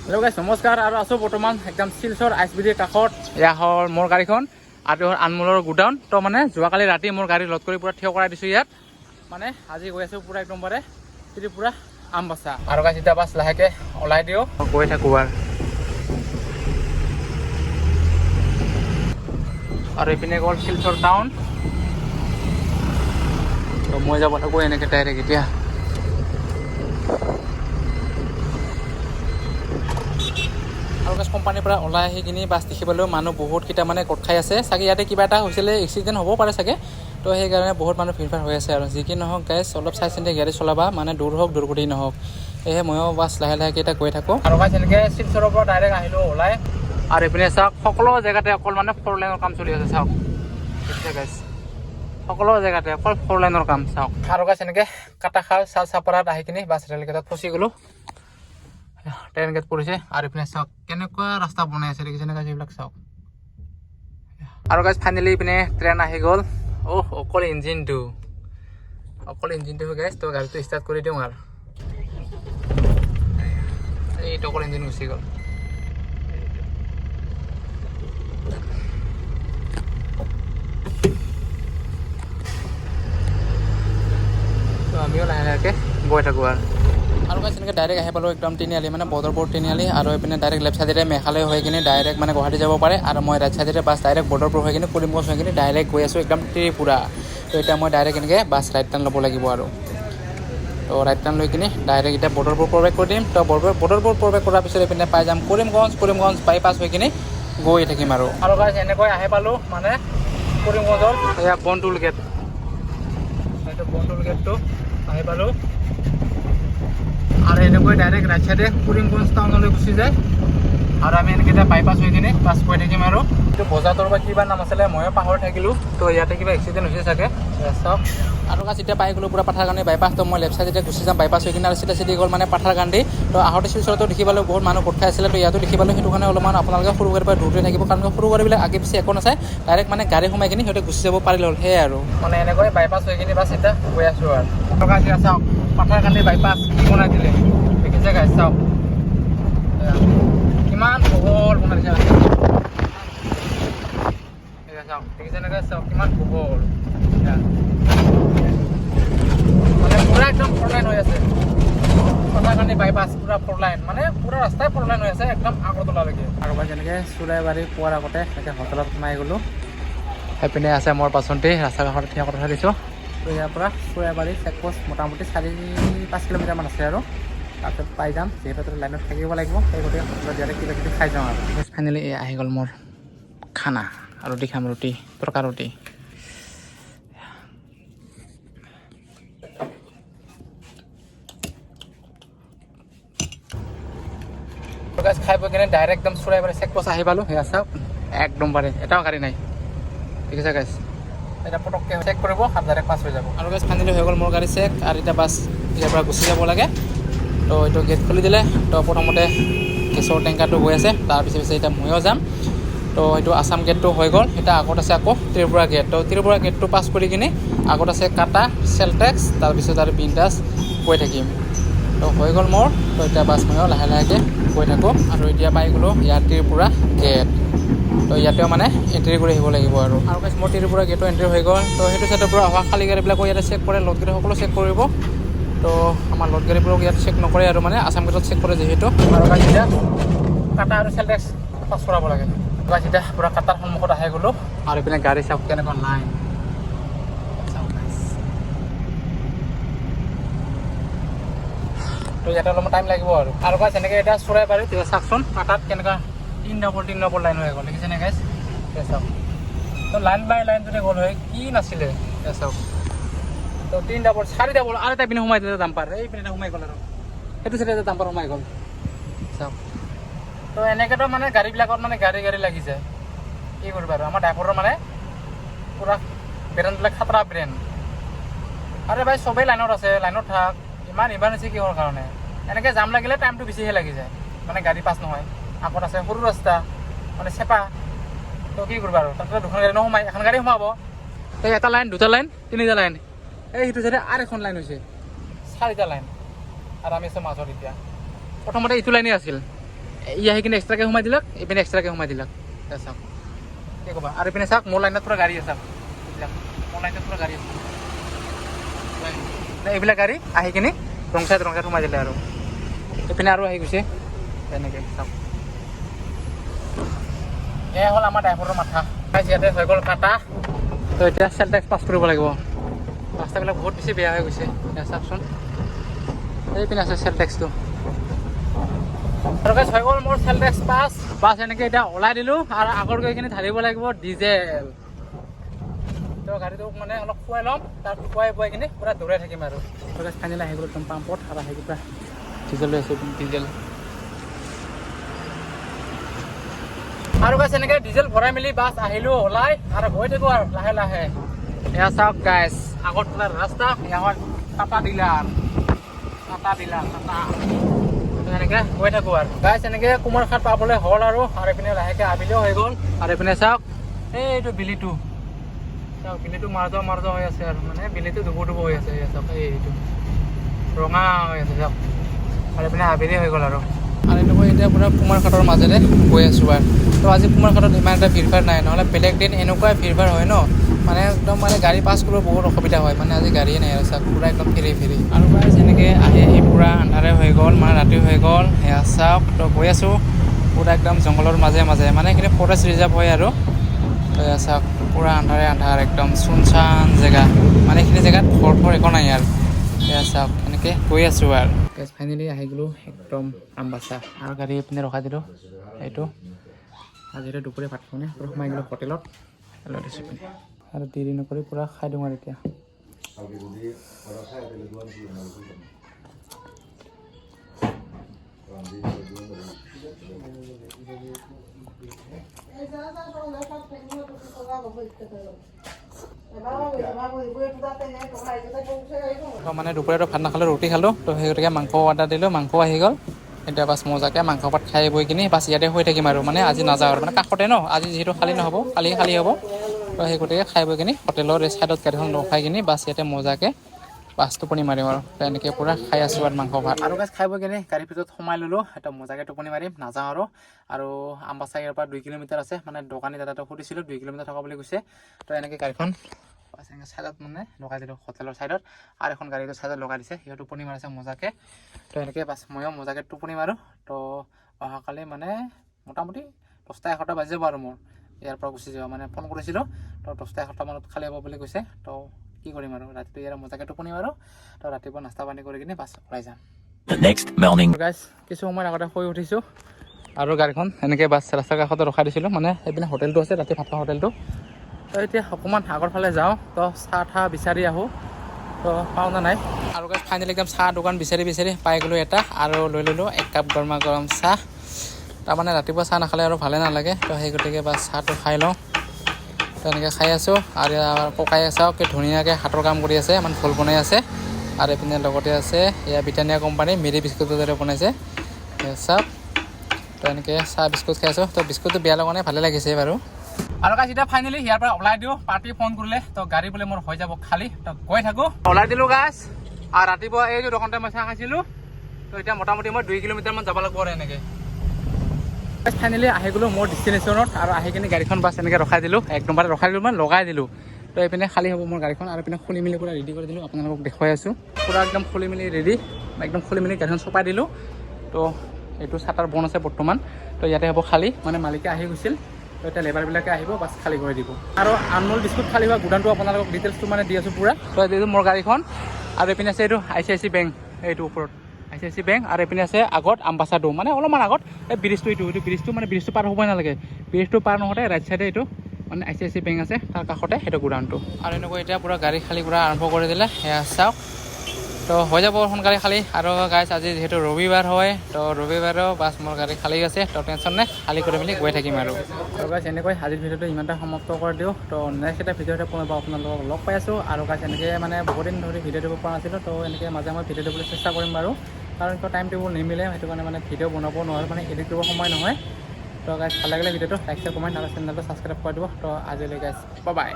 Hello' গাইছ নমস্কাৰ আৰু আছোঁ বৰ্তমান একদম শিলচৰ আইচবিটিৰ কাষত এয়া হ'ল মোৰ গাড়ীখন আৰু হ'ল আনমোলৰ গোডাউন তো মানে যোৱাকালি ৰাতি মোৰ গাড়ী লোড কৰি পূৰা থিয় কৰাই দিছোঁ ইয়াত মানে আজি গৈ আছোঁ পূৰা একদমবাৰে পূৰা আমবাচা আৰু গাইছ এতিয়া বাছ লাহেকৈ ওলাই দিওঁ গৈ থাকোঁ আৰু এইপিনে গ'ল শিলচৰ টাউন তো মই যাব থাকোঁ এনেকৈ ডাইৰেক্ট এতিয়া আৰু বাছ কোম্পানীৰ পৰা ওলাই আহি কিনি বাছ দেখিবলৈ মানুহ বহুতকেইটা মানে গোট খাই আছে চাগে ইয়াতে কিবা এটা হৈছিলে এক্সিডেণ্ট হ'ব পাৰে চাগে তো সেইকাৰণে বহুত মানুহ ভিৰ ভাৰ হৈ আছে আৰু যি কি নহওক গাইছ অলপ চাই চিন্তি গাড়ী চলাবা মানে দূৰ হওক দুৰ্গতি নহওক সেয়েহে ময়ো বাছ লাহে লাহেকৈ এতিয়া গৈ থাকোঁ আৰু গাইছ এনেকৈ শিলচৰৰ পৰা ডাইৰেক্ট আহিলোঁ ওলাই আৰু এইপিনে চাওক সকলো জেগাতে অকল মানে 4 লাইনৰ কাম চলি আছে চাওক গাইছ সকলো জেগাতে অকল 4 লাইনৰ কাম চাওক আৰু গাইছ এনেকৈ কাটাখাল চাপাৰাত আহি কিনি বাছ ৰেলগেটত ফচি গ'লোঁ ট্ৰেইন গেট পৰিছে আৰু ইপিনে চাওক কেনেকুৱা ৰাস্তা বনাই আছে দেখিছে এনেকৈ যিবিলাক চাওক আৰু গাইছ ফাইনেলি ইপিনে ট্ৰেইন আহি গ'ল অকল ইঞ্জিনটো গাইছ তো গাড়ীটো ষ্টাৰ্ট কৰি দিওঁ আৰু এইটো অকল ইঞ্জিন গুচি গ'ল তো আমিও লাহে লাহেকৈ গৈ থাকোঁ আৰু গাইছ এনেকৈ ডাইৰেক্ট আহি পালোঁ একদম তিনিআলি মানে বদৰপুৰ তিনিআলি আৰু এইপিনে ডাইৰেক্ট লেফ্ট চাইডেৰে মেঘালয় হৈ কিনে ডাইৰেক্ট মানে গুৱাহাটী যাব পাৰে আৰু মই ৰাইট চাইডেৰে বাছ ডাইৰেক্ট বদৰপুৰ হৈ কিনে কৰিমগঞ্জ হৈ কিনে ডাইৰেক্ট গৈ আছোঁ একদম ত্ৰিপুৰা তো এতিয়া মই ডাইৰেক্ট এনেকৈ বাছ ৰাইট টাৰ্ণ ল'ব লাগিব আৰু তো ৰাইট টাৰ্ণ লৈ কিনে ডাইৰেক্ট এতিয়া বদৰপুৰ প্ৰৱেশ কৰি দিম তো বদৰপুৰ প্ৰৱেশ কৰাৰ পিছত এইপিনে পাই যাম কৰিমগঞ্জ বাইপাছ হৈ কিনে গৈ থাকিম আৰু গাইছ এনেকৈ আহি পালোঁ মানে কৰিমগঞ্জৰ এয়া বনটোল গেট এইটো বনটোল গেটটো আহি পালোঁ আৰু এনেকৈ ডাইৰেক্ট ৰাইট চাইডে কৰিমগঞ্জ টাউনলৈ গুচি যায় আৰু আমি এনেকৈ এতিয়া বাইপাছ হৈ কিনে পাছ কৰি থাকিম আৰু এইটো বজাৰটোৰ বা কিবা নাম আছিলে ময়ো পাহৰি থাকিলোঁ তো ইয়াতে কিবা এক্সিডেণ্ট হৈছে চাগে চাওক আৰু গাছ এতিয়া পাই গ'লোঁ পূৰা পাথাৰকান্দি বাইপাছ তো মই লেফ্ট চাইডে গুচি যাম বাইপাছ হৈ কিনে আৰু চিধা গ'ল মানে পাথাৰকান্দি তো আহোঁতে শিলচৰতো দেখি পালোঁ বহুত মানুহ গোট খাই আছিলে তো ইয়াতো দেখি পালোঁ সেইটো কাৰণে অলপমান আপোনালোকে সৰু গাড়ীৰ পৰা দূৰতে থাকিব কাৰণ সৰু গাড়ীবিলাক আগে পিছে একো নাচায় ডাইৰেক্ট মানে গাড়ী সোমাই কিনে সিহঁতে গুচি যাব পাৰিলে হ'ল সেয়াই আৰু মানে এনেকৈ বাইপাছ হৈ কিনে বাছ এতিয়া গৈ আছোঁ আৰু গাছ চাওক পাথাৰকান্দি বাইপাছ কি বনাই দিলে দেখিছে গাইছ চাওক কিমান বহল বনাই দিছে চাওক দেখিছে নে গাইছ চাওক কিমান বহল মানে পুৰা একদম 4 লাইন হৈ আছে পাথাৰকান্দি বাইপাছ পুৰা 4 লাইন মানে পুৰা ৰাস্তাই 4 লাইন হৈ আছে একদম আগৰতলালৈকে আৰু গাইছ এনেকৈ চুৰাইবাৰী পোৱাৰ আগতে এতিয়া হোটেলত সোমাই গ'লোঁ সেইপিনে আছে মোৰ পাচন্তি ৰাস্তা কাষত থিয় কথা দিছোঁ তো ইয়াৰ পৰা চুৰাইবাৰী চেকপোষ্ট মোটামুটি 4-5 কিলোমিটাৰমান আছে আৰু তাৰপিছত পাই যাম যিহেতু তাতে লাইনত থাকিব লাগিব সেই গতিকে হোটেলত ডাইৰেক্ট কিবা কিবি খাই যাওঁ আৰু ফাইনেলি আহি গ'ল মোৰ খানা আৰু ৰুটি খাম ৰুটি তৰকা ৰুটি খাই বৈ কিনে ডাইৰেক্ট একদম চুৰাইবাৰী চেকপোষ্ট আহি পালোঁ সেয়া চাওক একদম পাৰে এটাও গাড়ী নাই ঠিক আছে গাইছ এতিয়া পটককৈ চেক কৰিব আৰু ডাইৰেক্ট পাছ হৈ যাব আৰু গাইছ ফাইনেলি হৈ গ'ল মোৰ গাড়ী চেক আৰু এতিয়া বাছ ইয়াৰ পৰা গুচি যাব লাগে তো এইটো গেট খুলি দিলে তো প্ৰথমতে গেছৰ টেংকাৰটো গৈ আছে তাৰপিছত এতিয়া ময়ো যাম তো এইটো আছাম গেটটো হৈ গ'ল এতিয়া আগত আছে আকৌ ত্ৰিপুৰা গেট তো ত্ৰিপুৰা গেটটো পাছ কৰি কিনে আগত আছে কাটা চেলটেক্স তাৰপিছত আৰু বিন্দাছ গৈ থাকিম তো হৈ গ'ল মোৰ তো এতিয়া বাছ ময়ো লাহে লাহেকৈ গৈ থাকোঁ আৰু এতিয়া পাই গ'লোঁ ইয়াত ত্ৰিপুৰা গেট তো ইয়াতেও মানে এণ্ট্ৰি কৰি আহিব লাগিব আৰু গাইছ মোৰ ত্ৰিপুৰা গেটো এণ্ট্ৰি হৈ গ'ল তো সেইটো চাইডৰ পৰা অহা খালী গাড়ীবিলাকো ইয়াতে চেক কৰে লোড গাড়ী সকলো চেক কৰিব তো আমাৰ লোড গাড়ীবোৰক ইয়াত চেক নকৰে আৰু মানে আছাম গেটত চেক কৰে যিহেতু আৰু গাইছ এতিয়া কাটা আৰু চেলটেক্স পাছ কৰাব লাগে গাইছ এতিয়া পূৰা কাটাৰ সন্মুখত আহি গ'লোঁ আৰু এইপিনে গাড়ী চাওক কেনেকুৱা লাইন তো ইয়াতে অলপমান টাইম লাগিব আৰু গাইছ এনেকৈ এতিয়া চুৰাইবাৰী চাওকচোন কাটাত কেনেকুৱা 3 নম্বৰ লাইন হৈ গ'ল দেখিছেনে গাইছ চাওক তো লাইন বাই লাইন যদি গ'ল হয় কি নাছিলে চাওক তো 3 ডাবল 4 ডাবল আৰু এটা পিনে সোমাই দিলে দাম্পাৰ এই পিনে সোমাই গ'ল আৰু সেইটো চাইডে এটা দাম্পাৰ সোমাই গ'ল চাওক তো এনেকৈতো মানে গাড়ীবিলাকত মানে গাড়ী লাগি যায় কি কৰিবা আৰু আমাৰ ড্ৰাইভাৰৰ মানে পূৰা ব্ৰেণ্ডবিলাক খাতৰা ব্ৰেণ্ড আৰে ভাই চবেই লাইনত আছে লাইনত থাক ইমান ইমাৰ্জেঞ্চি কিহৰ কাৰণে এনেকৈ জাম লাগিলে টাইমটো বেছিহে লাগি যায় মানে গাড়ী পাছ নহয় আগত আছে সৰু ৰাস্তা মানে চেপা তো কি কৰিবা আৰু তাতে দুখন গাড়ী নোসোমাই এখন গাড়ী সোমাব এই এটা লাইন দুটা লাইন তিনিটা লাইন এই সিটো চাইডে আৰু এখন লাইন হৈছে 4টা লাইন আৰু আমি আছোঁ মাজত এতিয়া প্ৰথমতে এইটো লাইনেই আছিল ই আহি কিনে এক্সট্ৰাকৈ সোমাই দিলক, এইপিনে এক্সট্ৰাকৈ সোমাই দিলক। চাওক কি ক'বা। আৰু এইপিনে চাওক মোৰ লাইনত পূৰা গাড়ী আছে, এইবিলাক মোৰ লাইনত পূৰা গাড়ী আছে। এইবিলাক গাড়ী আহি কিনে ৰং চাইড সোমাই দিলে আৰু এইপিনে আৰু আহি গৈছে তেনেকৈ। চাওক এয়া হ'ল আমাৰ ড্ৰাইভাৰৰ মাথা। ইয়াতে হৈ গ'ল কাটা। তো এতিয়া চেল টেক্স পাছ কৰিব লাগিব। ৰাস্তাবিলাক বহুত বেছি বেয়া হৈ গৈছে। চাওকচোন এইপিনে আছে চেল টেক্সটো। আৰু গাইছ হৈ গ'ল মোৰ চেল টেক্স পাছ এনেকৈ এতিয়া ওলাই দিলোঁ। আৰু আগত গৈ কিনে ঢালিব লাগিব ডিজেল। তো গাড়ীটোক মানে অলপ খুৱাই ল'ম, তাত খুৱাই কিনে পূৰা দৌৰাই থাকিম আৰু। ফাইনেলি আহি গ'লো একদম পাম্পত আৰু আহি পূৰা ডিজেল লৈ আছোঁ, ডিজেল। আৰু গাইছ এনেকৈ ডিজেল ভৰাই মেলি বাছ আহিলোঁ ওলাই আৰু গৈ থাকোঁ আৰু লাহে লাহে। এয়া চাওক গাইছ আগত পূৰা ৰাস্তা, এয়া হয় টাটা ডিলাৰ টাটা। এনেকৈ গৈ থাকোঁ আৰু গাইছ এনেকৈ কুমাৰঘাট পাবলৈ হ'ল আৰু এইপিনে লাহেকৈ আবেলিও হৈ গ'ল। আৰু এইপিনে চাওক এইটো বিলিটো চাওক, বিলিটো মাৰ যোৱা হৈ আছে আৰু মানে বিলিটো ডুবো হৈ আছে। চাওক এইটো ৰঙা হৈ আছে চাওক। আৰু এইপিনে আবেলি হৈ গ'ল আৰু এনেকৈ এতিয়া পূৰা কুমাৰঘাটৰ মাজেৰে গৈ আছোঁ আৰু। তো আজি কুমাৰঘাটত ইমান এটা ভিৰ ভাৰ নাই, নহ'লে বেলেগ দিন এনেকুৱাই ভিৰ ভাৰ হয় ন, মানে একদম মানে গাড়ী পাছ কৰিব বহুত অসুবিধা হয়। মানে আজি গাড়ীয়ে নাই আৰু চাওক পূৰা একদম ফেৰি আৰু গাইছ এনেকৈ আহি পূৰা আন্ধাৰে হৈ গ'ল, মানে ৰাতি হৈ গ'ল। সেয়া চাওক তো গৈ আছোঁ পূৰা একদম জংঘলৰ মাজে মানে এইখিনি ফৰেষ্ট ৰিজাৰ্ভ হয় আৰু। এয়া চাওক পূৰা আন্ধাৰ একদম চুনচান জেগা, মানে এইখিনি জেগাত ঘৰ একো নাই আৰু। এয়া চাওক এনেকৈ গৈ আছোঁ আৰু ফাইনেলি আহি গ'লোঁ একদম আমবাচা। আৰু গাড়ী এইপিনে ৰখাই দিলোঁ। এইটো আজিতো দুপৰীয়া ভাত খাওঁনে পূৰা সোমাই গ'লোঁ হোটেলত আৰু দেৰি নকৰি পূৰা খাই দিওঁ আৰু এতিয়া। মানে দুপৰীয়াটো ভাত নাখালোঁ, ৰুটি খালোঁ। তো সেই গতিকে মাংস অৰ্ডাৰ দিলোঁ, মাংস আহি গ'ল। এতিয়া বাছ মজাকৈ মাংস ভাত খাই বৈ কিনি বাছ ইয়াতে শুই থাকিম আৰু। মানে আজি নাযাওঁ আৰু মানে কাষতে ন, আজি যিহেতু খালী নহ'ব, কালি খালী হ'ব। তো সেই গতিকে খাই বৈ কিনি হোটেলৰ এই ছাইডত গাড়ীখন ৰখাই কিনি বাছ ইয়াতে মজাকৈ বাছ টোপনি মাৰিম আৰু। এনেকৈ পূৰা খাই আছোঁ আৰু মাংস ভাত। আৰু বাছ খাই বৈ কিনি গাড়ীৰ ভিতৰত সোমাই ল'লোঁ। এটা মজাকৈ টোপনি মাৰিম, নাযাওঁ আৰু আমবাচা ইয়াৰ পৰা 2 কিলোমিটাৰ আছে। মানে দোকানী দাদাটো সুধিছিলোঁ 2 কিলোমিটাৰ থকা বুলি কৈছে। তো এনেকৈ গাড়ীখন বাছ এনেকৈ ছাইডত মানে লগাই দিলোঁ হোটেলৰ ছাইডত। আৰু এখন গাড়ীটো ছাইডত লগাই দিছে, সিহঁত টোপনি মাৰিছে মজাকৈ। তো এনেকৈ বাছ ময়ো মজাকৈ টোপনি মাৰোঁ। তো অহাকালি মানে মোটামুটি 10টা-11টা বাজি যাব আৰু মোৰ ইয়াৰ পৰা গুচি যাব। মানে ফোন কৰিছিলোঁ, তো 10টা-11টা মানত খালী হ'ব বুলি কৈছে। তো কি কৰিম আৰু ৰাতিটো ইয়াৰ মজাকৈ টোপনি মাৰোঁ। তো ৰাতিপুৱা নাস্তা পানী কৰি কিনে বাছ ওলাই যাম। গাইছ কিছু সময়ৰ আগতে শুই উঠিছোঁ আৰু গাড়ীখন এনেকৈ বাছ ৰাস্তাৰ কাষতে ৰখাই দিছিলোঁ। মানে এইপিনে হোটেলটো আছে, ৰাতি ভাত খোৱা হোটেলটো। তো এতিয়া অকণমান আগৰ ফালে যাওঁ, তো চাহ বিচাৰি আহোঁ। তো পাওঁ না নাই। আৰু গাইছ ফাইনেলি একদম চাহ দোকান বিচাৰি পাই গ'লোঁ এটা, আৰু লৈ ল'লোঁ 1 কাপ গৰমা গৰম চাহ। তাৰমানে ৰাতিপুৱা চাহ নাখালে আৰু ভালে নালাগে। তো সেই গতিকে বাছ চাহটো খাই লওঁ। তো এনেকৈ খাই আছোঁ। আৰু ককাই চাওক কি ধুনীয়াকৈ হাতৰ কাম কৰি আছে, মানে ফুল বনাই আছে। আৰু এইপিনে লগতে আছে এয়া ব্ৰিটানিয়া কোম্পানী মেৰি বিস্কুটৰ দৰে বনাইছে চাওক। তো এনেকৈ চাহ বিস্কুট খাই আছোঁ। তো বিস্কুটটো বেয়া লগা নাই, ভালে লাগিছে বাৰু। আৰু গাইছ এতিয়া ফাইনেলি ইয়াৰ পৰা ওলাই দিওঁ। পাৰ্টি ফোন কৰিলে, তো গাড়ী বোলে মোৰ হৈ যাব খালী। তো গৈ থাকোঁ, ওলাই দিলোঁ গাইছ। আৰু ৰাতিপুৱা এইটো দোকানতে মই চাহ খাইছিলোঁ। তো এতিয়া মোটামুটি মই 2 কিলোমিটাৰমান যাব লাগিব আৰু এনেকৈ। ফাইনেলি আহি গ'লোঁ মোৰ ডেষ্টিনেশ্যনত। আৰু আহি কিনে গাড়ীখন বাছ এনেকৈ ৰখাই দিলোঁ, 1 নম্বৰতে ৰখাই দিলোঁ, মানে লগাই দিলোঁ। তো এইপিনে খালী হ'ব মোৰ গাড়ীখন। আৰু এইপিনে খুলি মেলি পূৰা ৰেডি কৰি দিলোঁ, আপোনালোকক দেখুৱাই আছোঁ। পূৰা একদম খুলি মেলি ৰেডি, একদম খুলি মেলি গাড়ীখন চপাই দিলোঁ। তো এইটো চাটাৰ বন্ধ আছে বৰ্তমান। তো ইয়াতে হ'ব খালী, মানে মালিকে আহি গৈছিল। তো এতিয়া লেবাৰবিলাকে আহিব, বাছ খালী কৰি দিব। আৰু আনমোল বিস্কুট খালী হোৱা গুদানটো আপোনালোকক ডিটেইলছটো মানে দি আছোঁ পূৰা। তো এইটো মোৰ গাড়ীখন। আৰু এইপিনে আছে এইটো ICICI বেংক, এইটো ওপৰত ICICI বেংক। আৰু এইপিনে আছে আগত আমবাচাটো, মানে অলপমান আগত এই ব্ৰিজটো, এইটো ব্ৰিজটো মানে ব্ৰিজটো পাৰ হ'বই নালাগে। ব্ৰিজটো পাৰ নহওঁতে ৰাইট চাইডে এইটো মানে ICICI বেংক আছে, তাৰ কাষতে সেইটো গুদানটো। আৰু এনেকৈ এতিয়া পূৰা গাড়ী খালী কৰা আৰম্ভ কৰি দিলে, সেয়া চাওক। তো হৈ যাব সোনকালে খালী। আৰু গাইছ আজি যিহেতু ৰবিবাৰ হয়, তো ৰবিবাৰেও বাছ মোৰ গাড়ী খালী আছে। তো টেনশ্যন নাই, খালী কৰি মেলি গৈ থাকিম আৰু গাইছ এনেকৈ আজিৰ ভিডিঅ'টো ইমানটা সমাপ্ত কৰি দিওঁ। তো নেক্সট এটা ভিডিঅ'তে পুনৰ আপোনালোকক লগ পাই আছোঁ। আৰু গাইছ এনেকৈ মানে বহুত দিন ধৰি ভিডিঅ' দিব পৰা নাছিলোঁ। তো এনেকৈ মাজে মই ভিডিঅ' দিবলৈ চেষ্টা কৰিম বাৰু। কাৰণ কিয় টাইম টেবুল নিমিলে, সেইটো কাৰণে মানে ভিডিঅ' বনাব নোৱাৰোঁ, মানে এডিট কৰিব সময় নহয়। তো গাইছ ভাল লাগিলে ভিডিঅ'টো লাইক, শ্বেয়াৰ, কমেণ্ট আৰু চেনেলটো ছাবস্ক্ৰাইব কৰি দিব। তো আজিলৈ গাইছ বাই বাই।